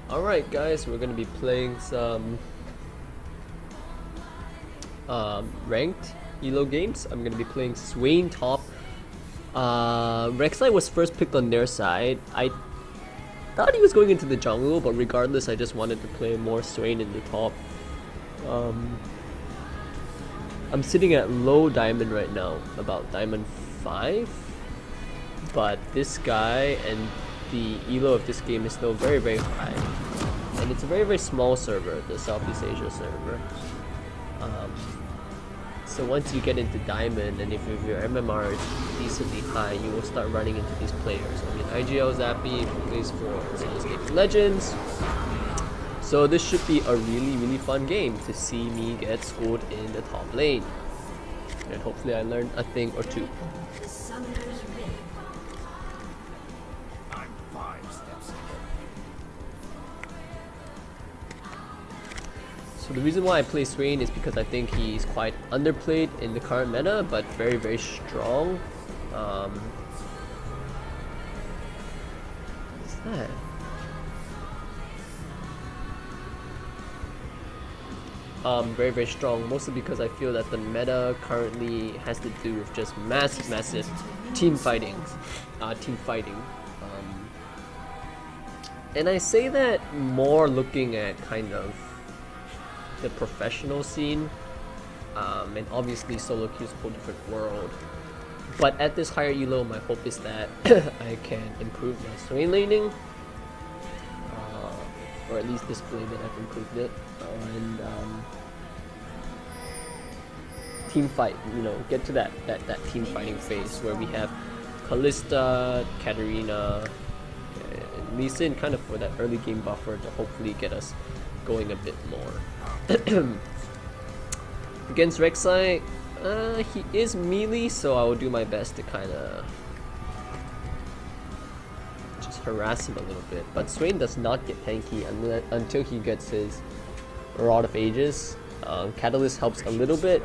Alright guys, we're gonna be playing some ranked elo games. I'm gonna be playing Swain top. Rek'Sai was first picked on their side. I thought he was going into the jungle, but regardless I just wanted to play more Swain in the top. I'm sitting at low diamond right now, about diamond 5. But this guy and the elo of this game is still very, very high. And it's a very, very small server, the Southeast Asia server. So once you get into diamond, and if your MMR is decently high, you will start running into these players. I mean, IGL Zappy plays for Escape Legends. So this should be a really, really fun game to see me get scored in the top lane. And hopefully I learned a thing or two. So the reason why I play Swain is because I think he's quite underplayed in the current meta, but very, very strong. What's that? Very, very strong, mostly because I feel that the meta currently has to do with just massive team fighting. And I say that more looking at kind of the professional scene, and obviously solo queues a whole different world. But at this higher elo, my hope is that I can improve my Swain laning, or at least display that I've improved it, and team fight. You know, get to that team fighting phase where we have Kalista, Katarina, and Lee Sin kind of for that early game buffer to hopefully get us going a bit more. Against Rek'Sai, he is melee, so I will do my best to kind of just harass him a little bit. But Swain does not get tanky until he gets his Rod of Ages. Catalyst helps a little bit,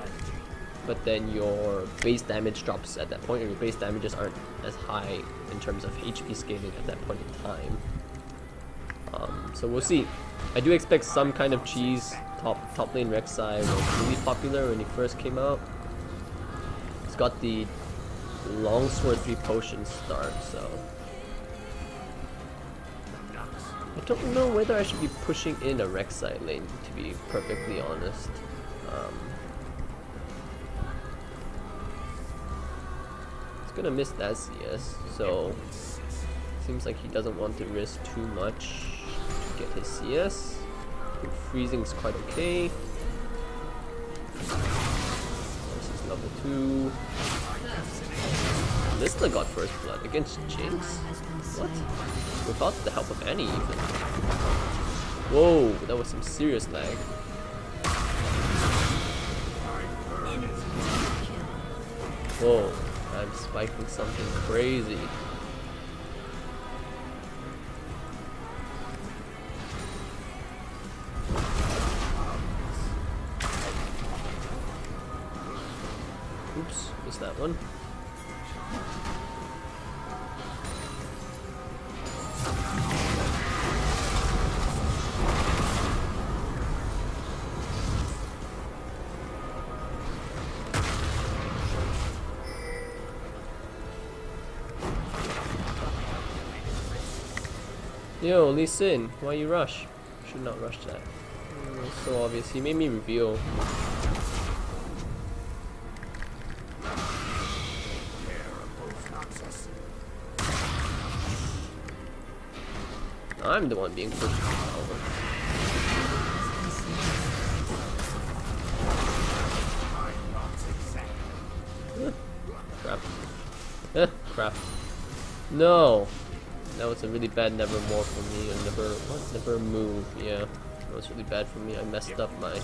but then your base damage drops at that point, and your base damages aren't as high in terms of HP scaling at that point in time. So we'll see. I do expect some kind of cheese. Top lane Rek'Sai was really popular when he first came out. He's got the longsword 3 potion start, so I don't know whether I should be pushing in a Rek'Sai lane, to be perfectly honest. He's gonna miss that CS, so seems like he doesn't want to risk too much to get his CS. Freezing's quite okay. This is level 2. Lista got first blood against Jinx? What? Without the help of Annie even. Whoa, that was some serious lag. Whoa, I'm spiking something crazy. Oops, missed that one. Yo, Lee Sin, why you rush? Should not rush that. It's so obvious. He made me reveal. I'm the one being pushed over. Crap. Crap. No! That was a really bad nevermore for me. Never move. Yeah. That was really bad for me. I messed up my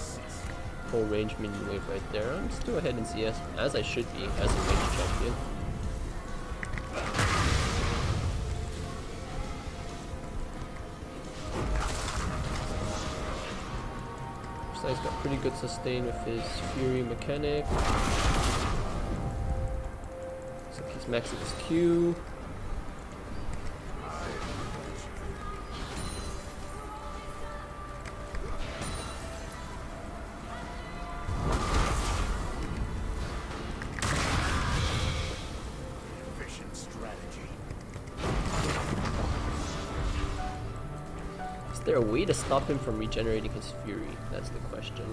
whole range minion wave right there. I'm still ahead in CS, as I should be, as a range champion. He's got pretty good sustain with his Fury mechanic. So he's maxing his Q. there a way to stop him from regenerating his fury? That's the question.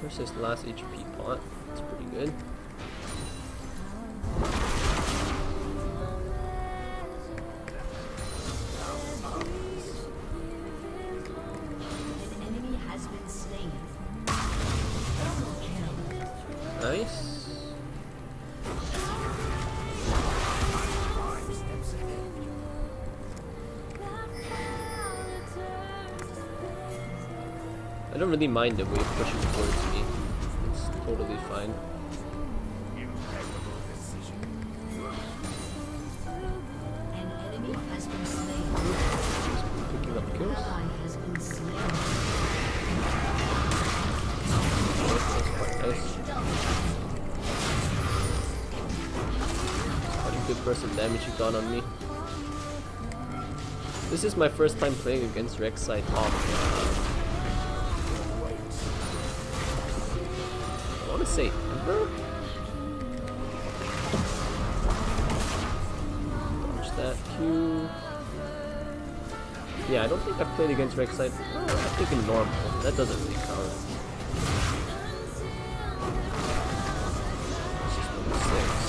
There's his last HP pot. That's pretty good. Nice. I don't really mind the wave pushing towards me. It's totally fine. An enemy has been slain. Picking up kills. Has been slain. Nice. What a good burst of damage you got on me. This is my first time playing against rekt side off. I want to say ever? Dodge that Q. Yeah, I don't think I've played against rekt side. I think in normal. That doesn't really count. It's just number 6.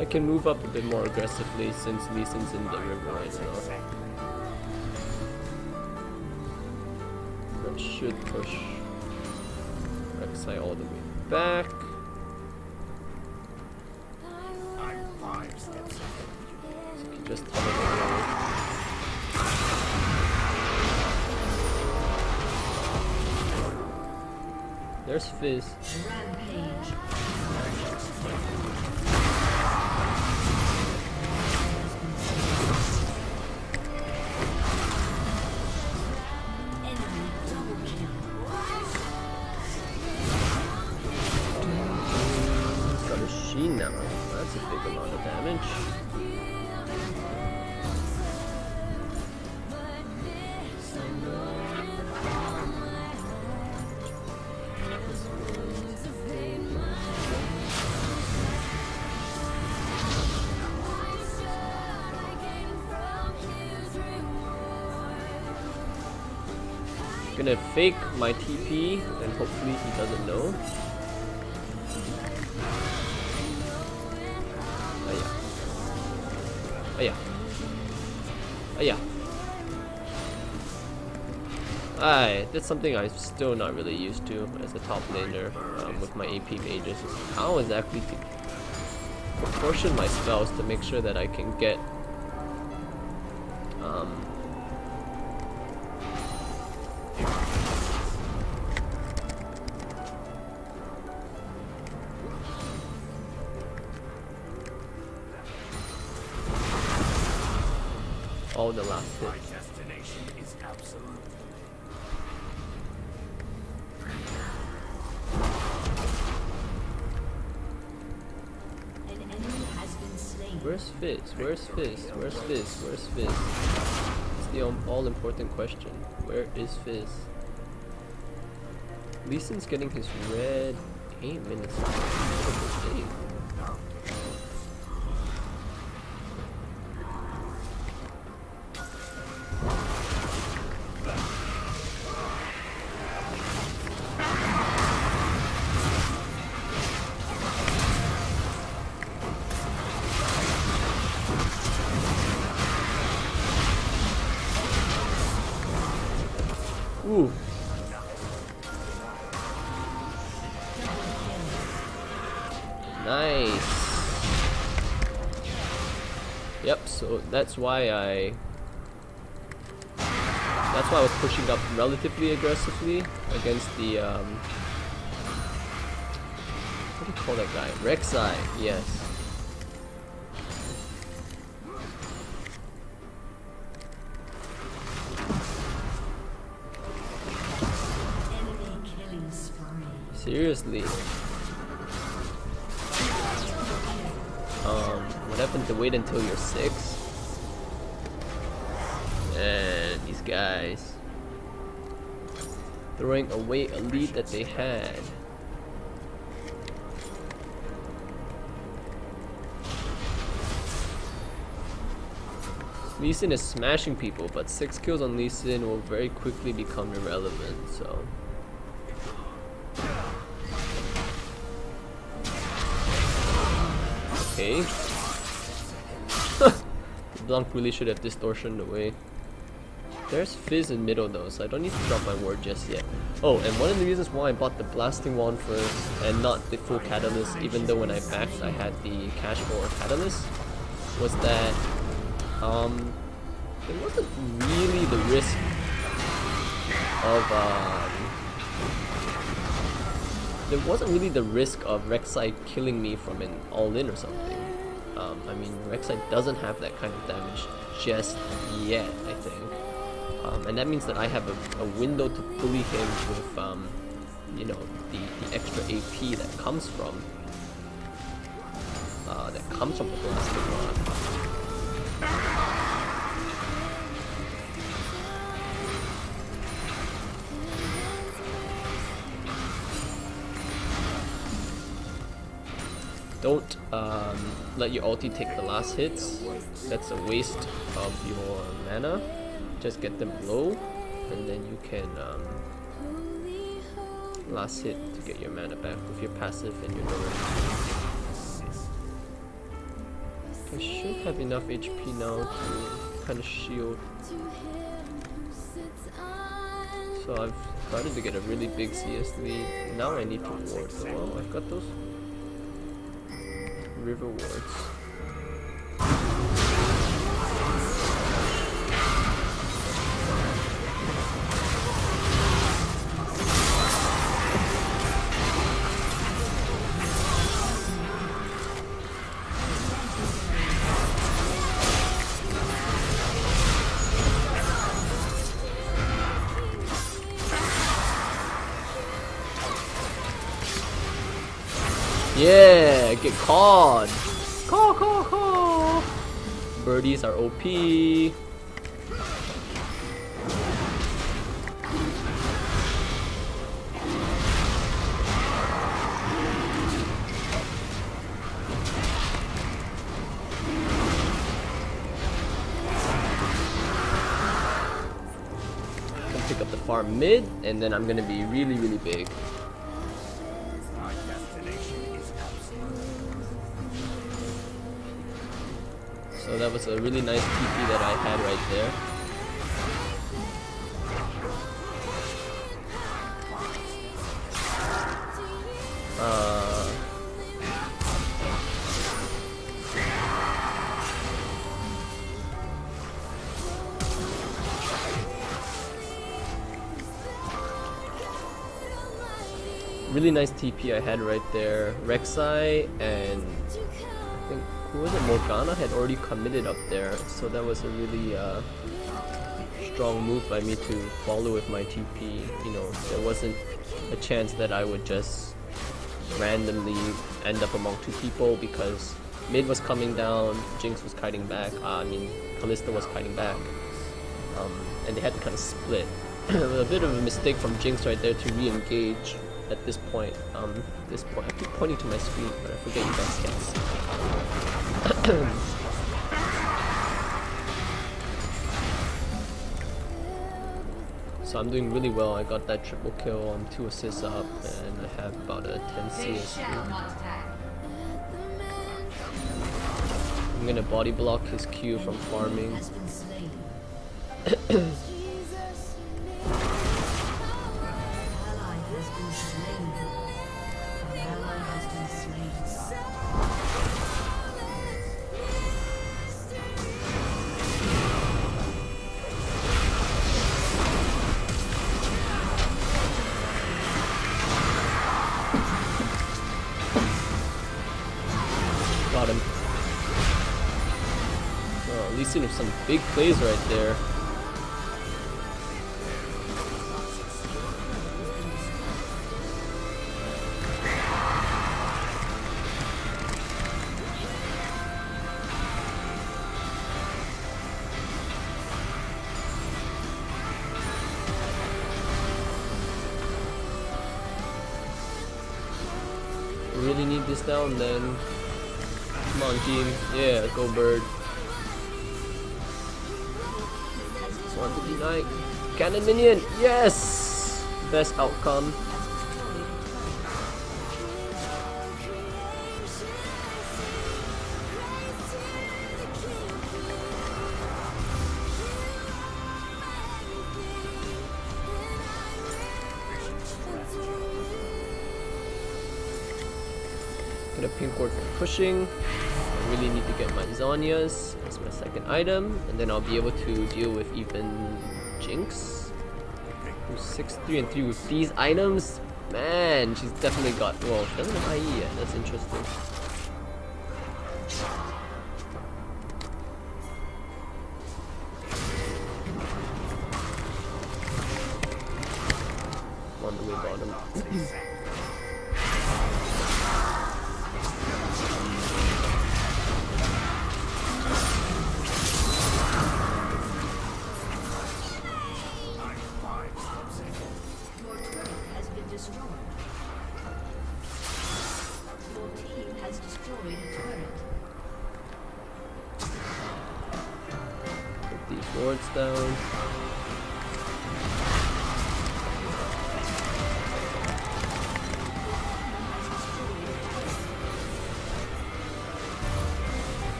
I can move up a bit more aggressively since Lee Sin's in the river right now. That should push Rek'Sai all the way back. So you can just tunnel away. There's Fizz. Rampage. Now. That's a big amount of damage. Gonna fake my TP and hopefully he doesn't know. Oh yeah. Oh yeah. That's something I'm still not really used to as a top laner with my AP mages. How exactly to proportion my spells to make sure that I can get all the last hit. My destination is absolute. An enemy has been slain. Where's Fizz? Where's Fizz? Where's Fizz? Where's Fizz? It's the all-important question. Where is Fizz? Lee Sin's getting his red 8 minutes. Ooh. Nice. Yep, so that's why I was pushing up relatively aggressively against the what do you call that guy? Rek'Sai, yes. Seriously. What happened to wait until you're 6? And these guys throwing away a lead that they had. Lee Sin is smashing people, but 6 kills on Lee Sin will very quickly become irrelevant, so. Okay. Blanc really should have distortioned away. There's Fizz in middle though, so I don't need to drop my ward just yet. Oh, and one of the reasons why I bought the Blasting Wand first and not the full Catalyst, even though when I maxed I had the cash for Catalyst, was that there wasn't really the risk of Rek'Sai killing me from an all-in or something. I mean, Rek'Sai doesn't have that kind of damage just yet, I think. And that means that I have a window to bully him with, you know, the extra AP that comes from the Blasting Wand. Don't let your ulti take the last hits. That's a waste of your mana. Just get them low, and then you can last hit to get your mana back with your passive and your lower. I should have enough HP now to kind of shield. So I've started to get a really big CS lead. Now I need to ward. Oh, I've got those river wards. Yeah, get caught. Caw. Birdies are OP. Gonna pick up the farm mid, and then I'm gonna be really big. So that was a really nice TP that I had right there. Really nice TP I had right there. Rek'Sai and I think, who was it? Morgana had already committed up there, so that was a really strong move by me to follow with my TP. You know, there wasn't a chance that I would just randomly end up among 2 people because mid was coming down, Jinx was kiting back, Kalista was kiting back, and they had to kind of split. A bit of a mistake from Jinx right there to re-engage at this point. I keep pointing to my screen, but I forget you guys can't see. So I'm doing really well. I got that triple kill, I'm 2 assists up, and I have about a 10 CS. I'm gonna body block his Q from farming. Got him. Oh, Lee Sin with some big plays right there. really need this down then. Come on team. Yeah, go bird. Just want to deny. Cannon minion. Yes! Best outcome. Get a pink ward for pushing. I really need to get my Zhonya's as my second item, and then I'll be able to deal with even Jinx. Who's 6-3 and 3 with these items? Man, she's definitely got. Well, she doesn't have IE yet. That's interesting. On the way bottom. Wards down.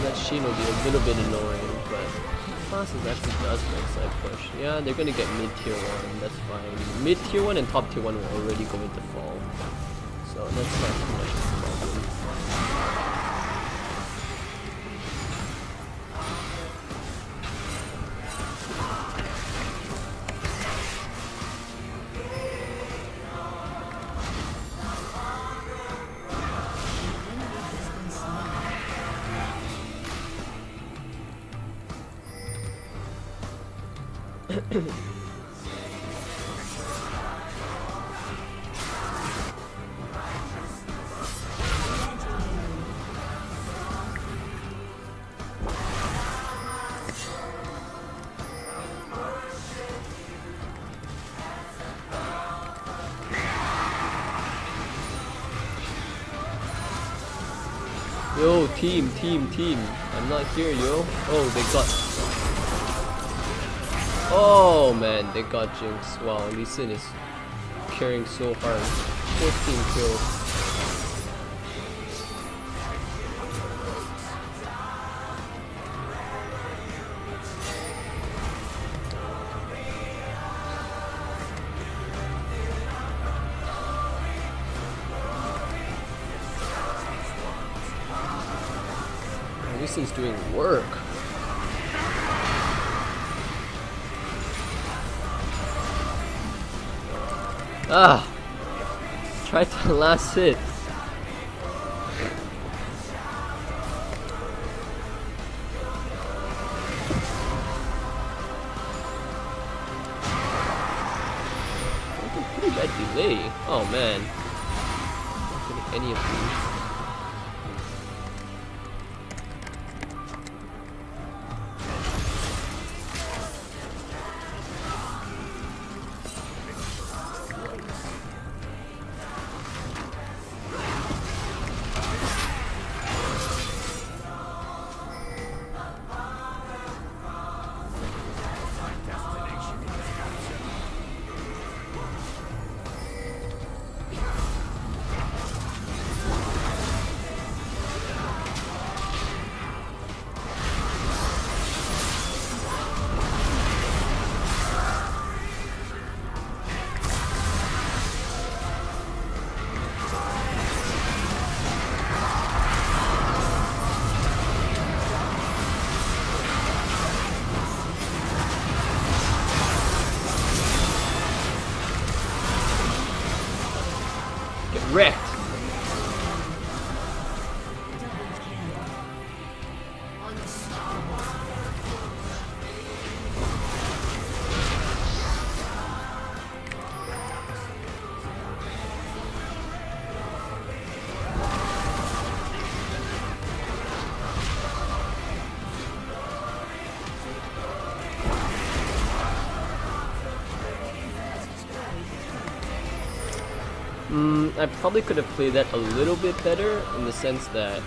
That Sheen will be a little bit annoying, but classes actually does make side push. Yeah, they're gonna get mid tier 1, that's fine. Mid tier 1 and top tier 1 will already go into fall. So that's not too much of a problem. Yo, team. I'm not here, yo. Oh, they got. Oh man, they got Jinx. Wow, Lee Sin is carrying so hard. 14 kills. Lee Sin's doing work. Ah! Tried to last hit. Pretty bad delay. Oh man. Not getting any of these. Wrecked. I probably could have played that a little bit better in the sense that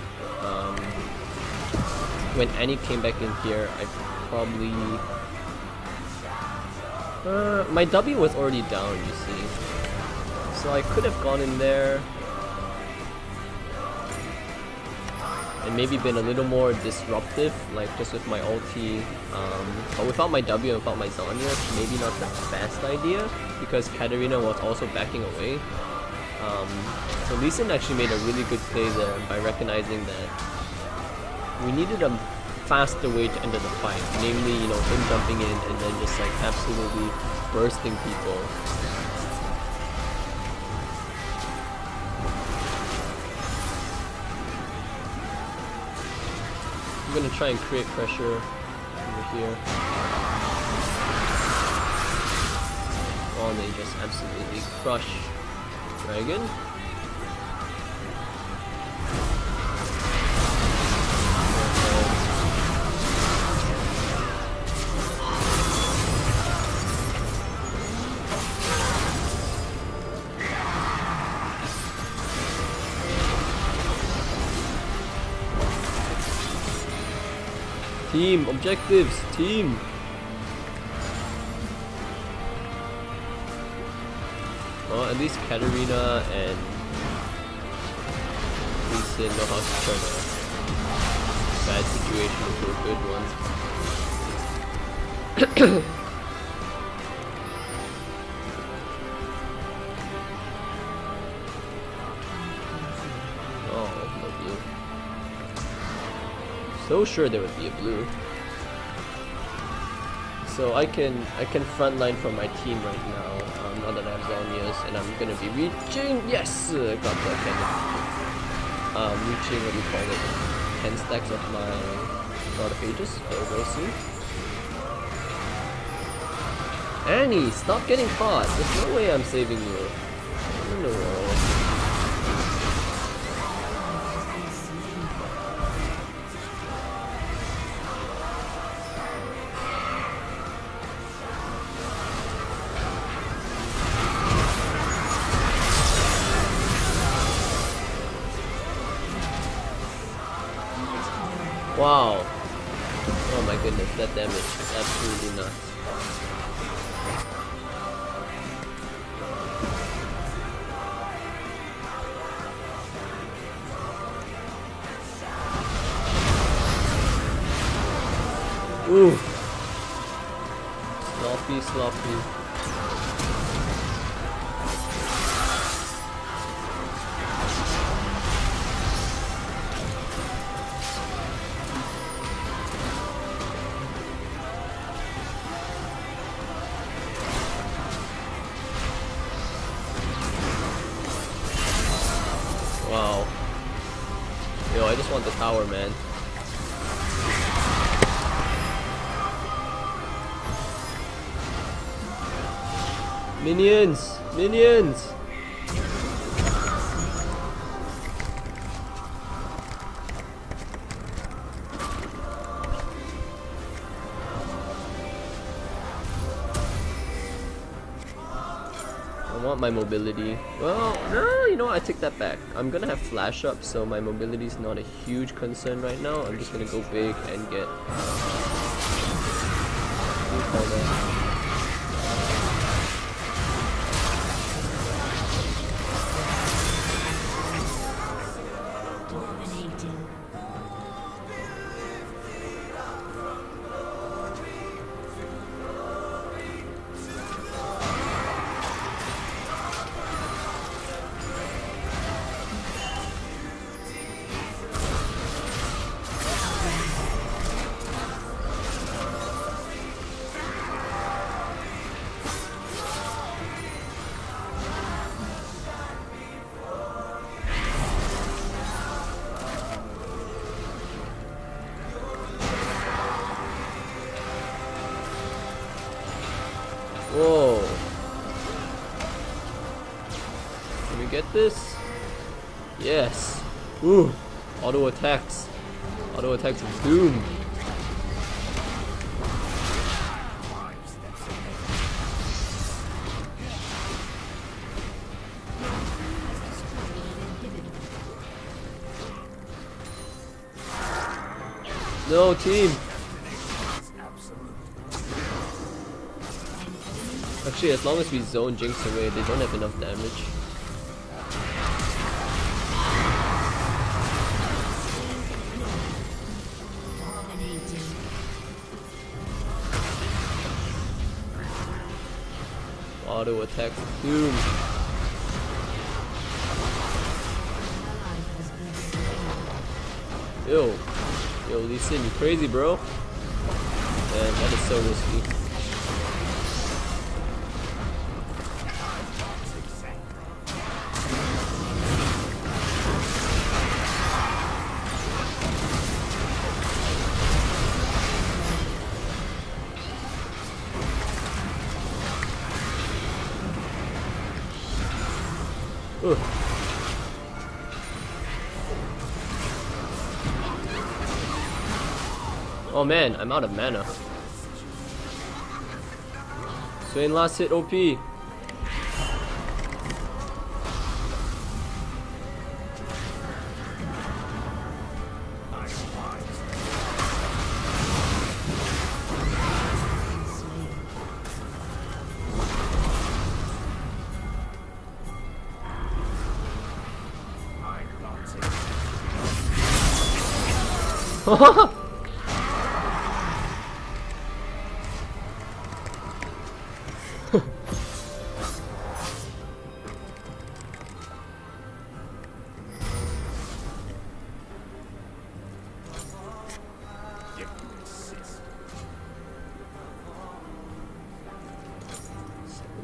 when Annie came back in here, I probably... my W was already down, you see. So I could have gone in there and maybe been a little more disruptive, like just with my ulti. But without my W and without my Zanya, maybe not the best idea because Katarina was also backing away. So Lee Sin actually made a really good play there by recognizing that we needed a faster way to enter the fight, namely, you know, him jumping in and then just like absolutely bursting people. I'm gonna try and create pressure over here. Oh, and they just absolutely crush Dragon. Team objectives, team. Well, at least Katarina and Lee Sin know how to turn a bad situation into a good one. Oh, no blue. So sure there would be a blue. So I can frontline for my team right now. Now that I have Zanya's, and I'm gonna be reaching. Yes, got the kind of reaching, what do you call it? 10 stacks of my God of Ages very very soon. Annie, stop getting caught. There's no way I'm saving you. What in the world? Wow. Oh my goodness, that damage is absolutely nuts. Ooh. Sloppy, sloppy. Wow. Yo, I just want the tower, man. Minions! Minions! I want my mobility. Well, no, you know what? I take that back. I'm gonna have flash up, so my mobility is not a huge concern right now. I'm just gonna go big and get. What do you call that? Whoa. Can we get this? Yes. Ooh. Auto attacks. Auto attacks of doom. No, team. Actually, as long as we zone Jinx away, they don't have enough damage. Auto attack Doom. Yo, Lee Sin, you crazy, bro? Man, that is so risky. Ugh. Oh man, I'm out of mana. Swain last hit OP.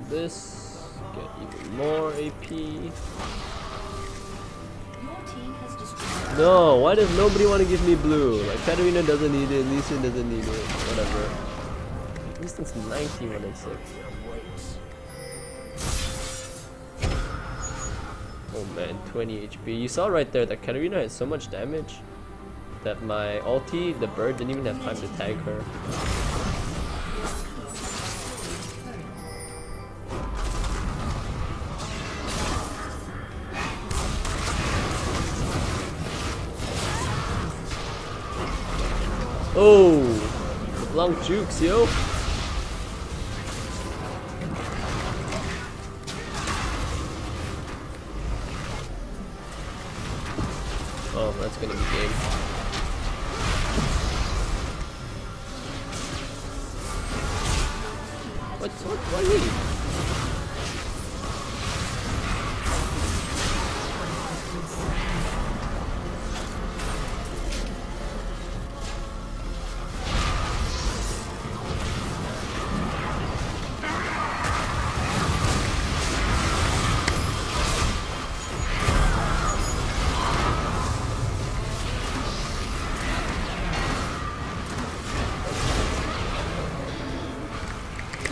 This, get even more AP. Your team has destroyed. No, why does nobody want to give me blue? Like Katarina doesn't need it, Lee Sin doesn't need it, whatever. At least it's 19-106. Oh man, 20 HP. You saw right there that Katarina had so much damage that my ulti, the bird, didn't even have time to tag her. Oh, long jukes, yo. Oh, that's gonna be game. Why me?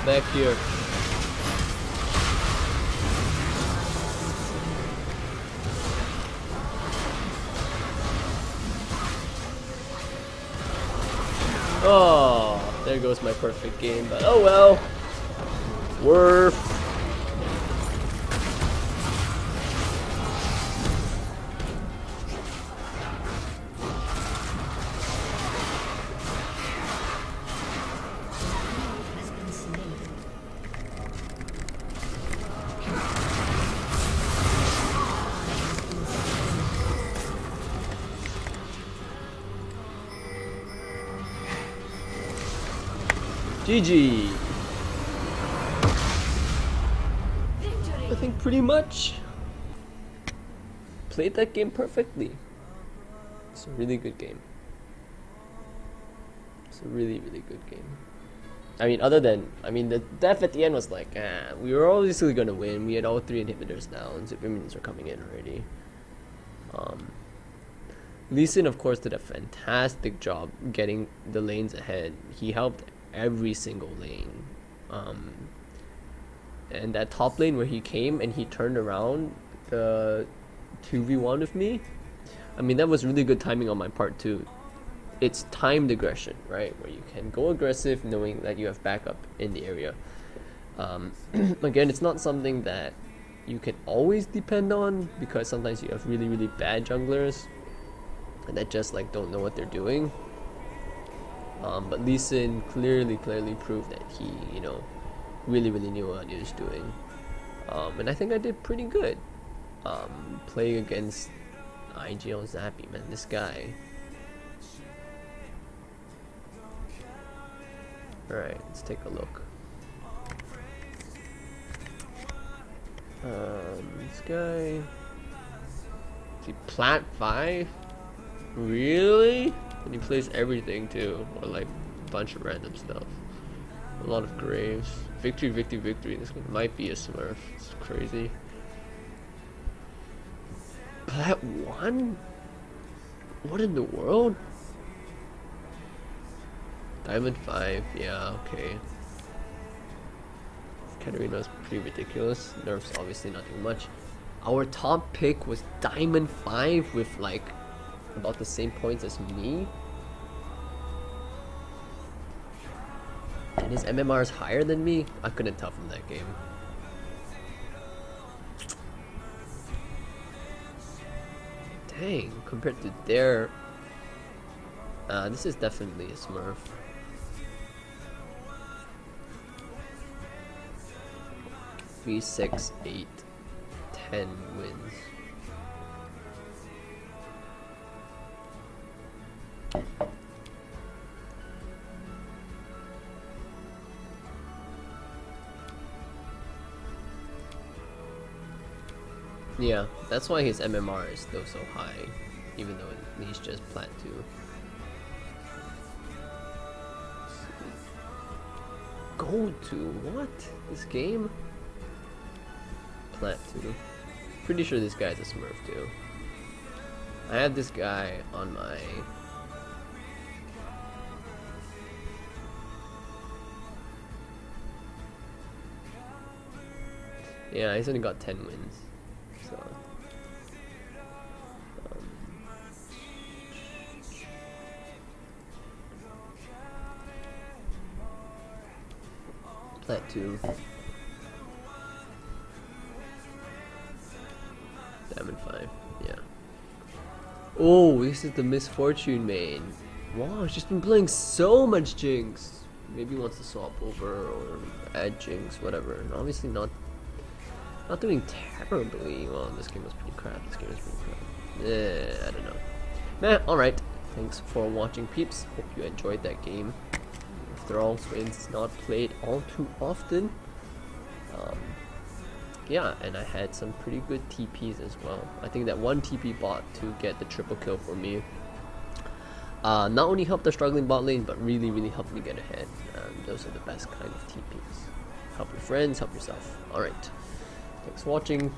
Back here. Oh, there goes my perfect game, but oh well. Worth. GG. I think pretty much played that game perfectly. It's a really good game. It's a really, really good game. I mean, the death at the end was like, we were obviously gonna win. We had all 3 inhibitors down. Super minions are coming in already. Lee Sin, of course, did a fantastic job getting the lanes ahead. He helped every single lane. And that top lane where he came and he turned around the 2v1 with me, I mean, that was really good timing on my part too. It's timed aggression, right? Where you can go aggressive knowing that you have backup in the area. Again, it's not something that you can always depend on, because sometimes you have really, really bad junglers that just like don't know what they're doing. But Lee Sin clearly proved that he, you know, really knew what he was doing. And I think I did pretty good. Playing against IGL Zappy, man, this guy. Alright, let's take a look. This guy. Is he plat 5? Really? And he plays everything too, or like a bunch of random stuff. A lot of graves. Victory. This guy might be a smurf. It's crazy. Plat 1? What in the world? Diamond 5, yeah, okay. Katarina's pretty ridiculous. Nerf's obviously not doing much. Our top pick was Diamond 5 with like about the same points as me. And his MMR is higher than me? I couldn't tell from that game. Dang, compared to their... this is definitely a smurf. Three, 6, 8, 10 wins. Yeah, that's why his MMR is still so high, even though he's just plat 2. Go to what? This game? Plat 2. Pretty sure this guy's a smurf too. I had this guy on my... Yeah, he's only got 10 wins. So... Plat 2. Diamond 5, yeah. Oh, this is the Misfortune main. Wow, he's just been playing so much Jinx. Maybe he wants to swap over or add Jinx, whatever. And obviously not doing terribly. Well, this game was pretty crap. I don't know. Alright. Thanks for watching, peeps. Hope you enjoyed that game. After all, Swain's not played all too often. Yeah, and I had some pretty good TPs as well. I think that one TP bot to get the triple kill for me not only helped the struggling bot lane, but really helped me get ahead. Those are the best kind of TPs. Help your friends, help yourself. Alright, thanks for watching.